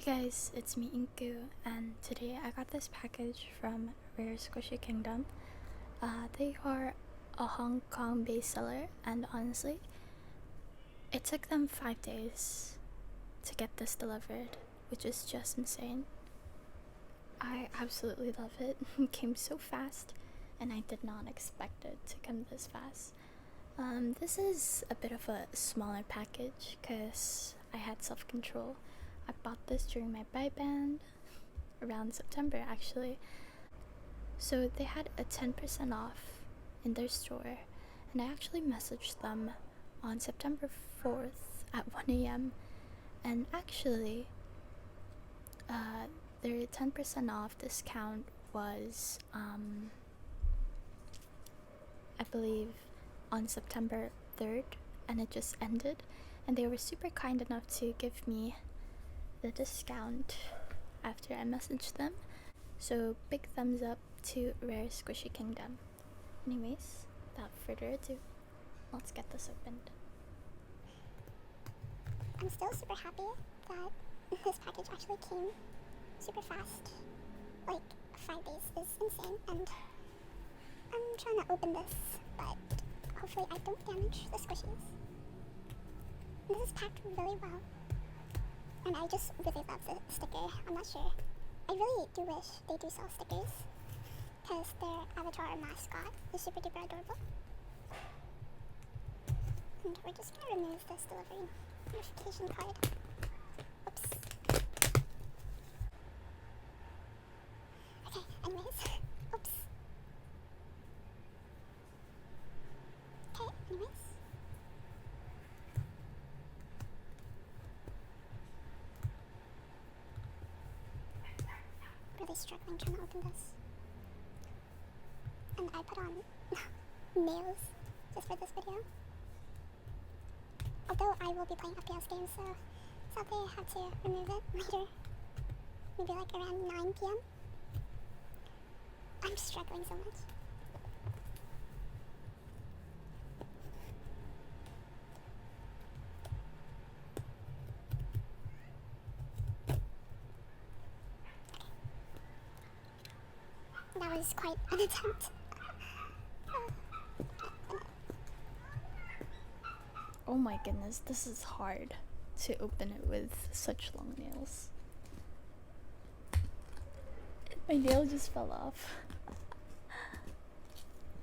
Hey guys, it's me Inku, and today I got this package from Rare Squishy Kingdom. They are a Hong Kong based seller, and honestly, it took them 5 days to get this delivered, which is just insane. I absolutely love it. It came so fast, and I did not expect it to come this fast. This is a bit of a smaller package because I had self-control. I bought this during my buy band around September actually. So they had a 10% off in their store, and I actually messaged them on September 4th at 1 a.m. and actually their 10% off discount was I believe on September 3rd, and it just ended, and they were super kind enough to give me the discount after I messaged them. So big thumbs up to Rare Squishy Kingdom. Anyways, without further ado, let's get this opened. I'm still super happy that this package actually came super fast. Like, 5 days is insane, and I'm trying to open this, but hopefully I don't damage the squishies. This is packed really well, and I just really love the sticker. I'm not sure. I really do wish they do sell stickers, because their avatar or mascot is super duper adorable. And we're just gonna remove this delivery notification card. Oops. Okay, anyways. Oops. Okay, anyways. Really struggling trying to open this. And I put on nails just for this video. Although I will be playing FPS games, so sadly I have to remove it later. Maybe like around 9 p.m. I'm struggling so much. That was quite an attempt. Oh my goodness, this is hard to open it with such long nails. My nail just fell off.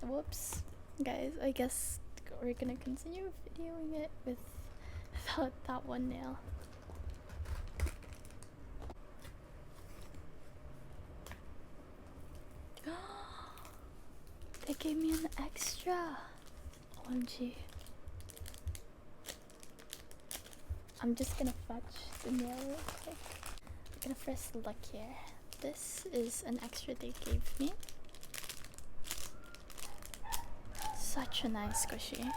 Whoops. Guys, I guess we're gonna continue videoing it without that one nail. They gave me an extra. OMG. I'm just gonna fetch the nail real quick. I'm gonna first look here. This is an extra they gave me. Such a nice squishy.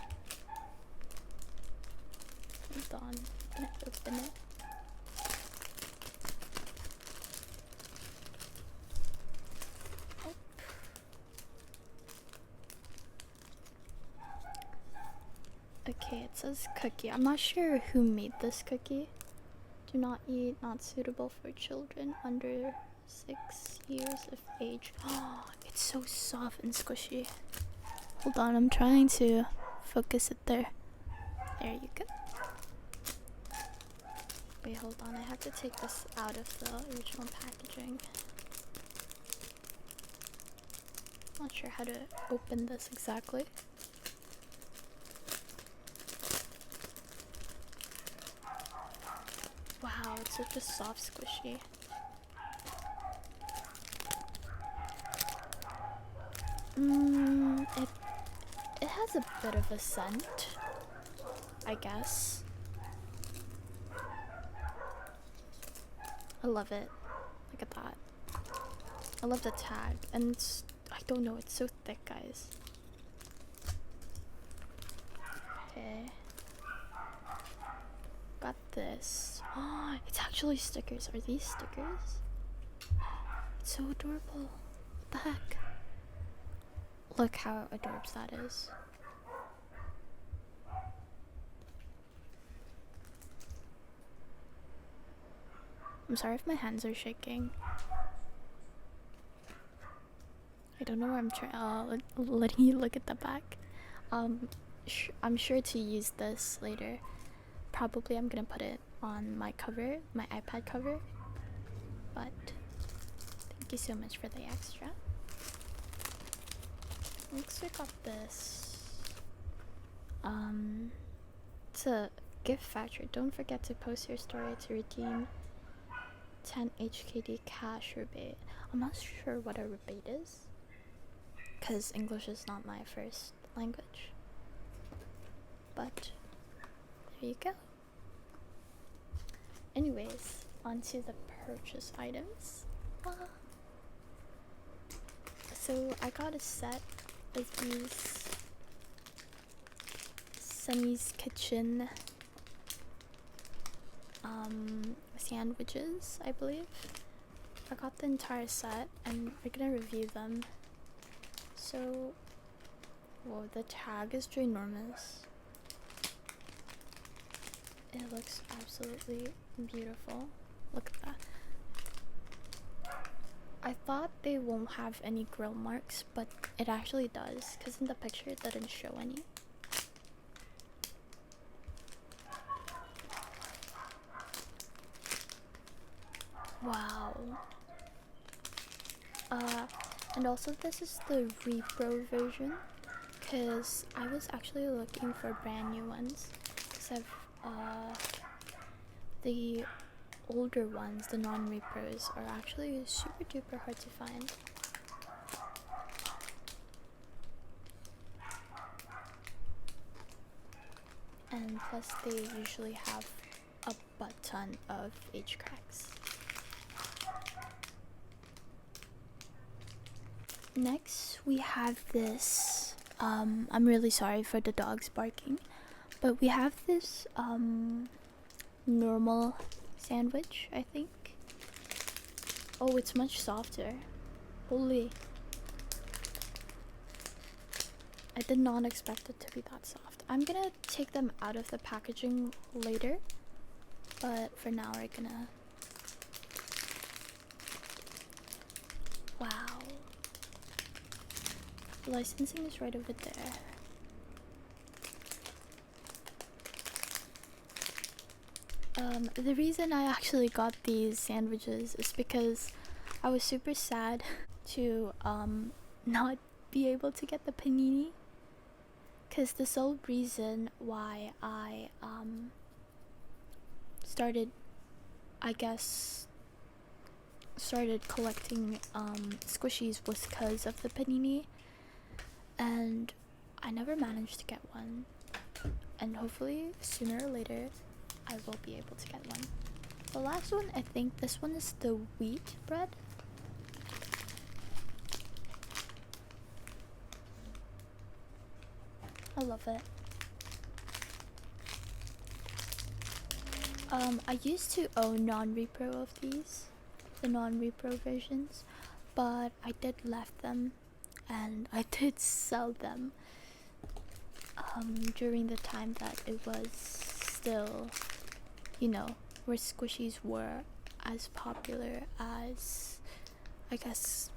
Hold on, I'm gonna open it. Okay, it says cookie. I'm not sure who made this cookie. Do not eat, not suitable for children under 6 years of age. Oh, it's so soft and squishy. Hold on, I'm trying to focus it there. There you go. Wait, hold on, I have to take this out of the original packaging. Not sure how to open this exactly. Wow, it's such a soft squishy. It has a bit of a scent, I guess. I love it. Look at that. I love the tag, and I don't know, it's so thick, guys. Okay. Got this. Oh, it's actually stickers. Are these stickers? It's so adorable. What the heck? Look how adorable that is. I'm sorry if my hands are shaking. I don't know where I'm letting you look at the back. I'm sure to use this later. Probably I'm gonna put it on my cover, my iPad cover. But thank you so much for the extra. Next we got this. It's a gift voucher. Don't forget to post your story to redeem 10 HKD cash rebate. I'm not sure what a rebate is, because English is not my first language. But there you go. Anyways, onto the purchase items. So I got a set of these Sunny's Kitchen sandwiches, I believe. I got the entire set and we're gonna review them. So, whoa, the tag is ginormous. It looks absolutely beautiful. Look at that. I thought they won't have any grill marks, but it actually does, because in the picture it didn't show any. Wow. And also this is the repro version, because I was actually looking for brand new ones, because the older ones, the non-repros, are actually super duper hard to find. And plus they usually have a butt ton of age cracks. Next we have this, I'm really sorry for the dogs barking, but we have this normal sandwich, I think. Oh, it's much softer. Holy. I did not expect it to be that soft. I'm gonna take them out of the packaging later, but for now we're gonna... Wow. The licensing is right over there. The reason I actually got these sandwiches is because I was super sad to not be able to get the panini, because the sole reason why I started collecting squishies was because of the panini, and I never managed to get one, and hopefully sooner or later I will be able to get one. The last one, I think this one is the wheat bread. I love it. I used to own non-repro of these, the non-repro versions, but I did left them, and I did sell them during the time that it was still, you know, where squishies were as popular as, I guess,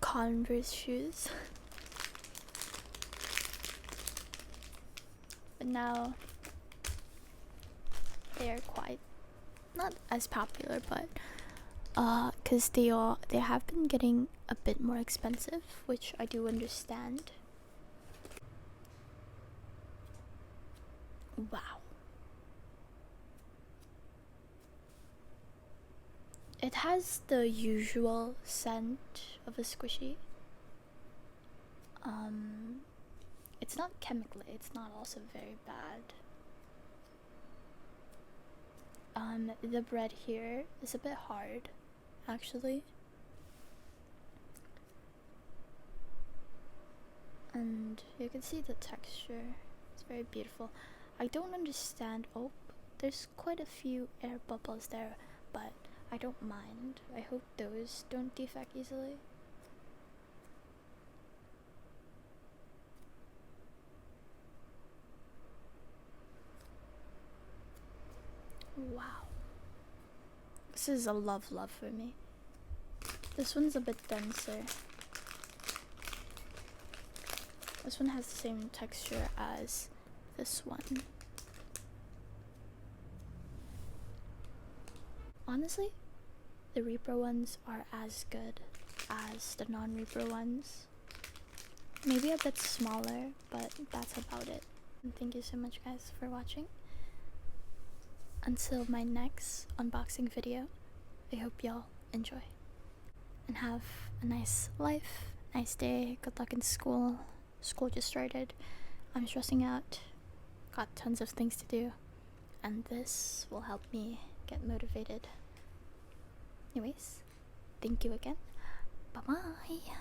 Converse shoes. But now they are quite not as popular, but because they have been getting a bit more expensive, which I do understand. Wow. It has the usual scent of a squishy. It's not chemically, it's not also very bad. The bread here is a bit hard, actually. And you can see the texture. It's very beautiful. I don't understand. Oh, there's quite a few air bubbles there, but I don't mind. I hope those don't defect easily. Wow. This is a love for me. This one's a bit denser. This one has the same texture as this one. Honestly, the Repro ones are as good as the non-Repro ones. Maybe a bit smaller, but that's about it. And thank you so much guys for watching. Until my next unboxing video, I hope y'all enjoy. And have a nice life, nice day, good luck in school. School just started. I'm stressing out, got tons of things to do, and this will help me get motivated. Anyways, thank you again. Bye bye.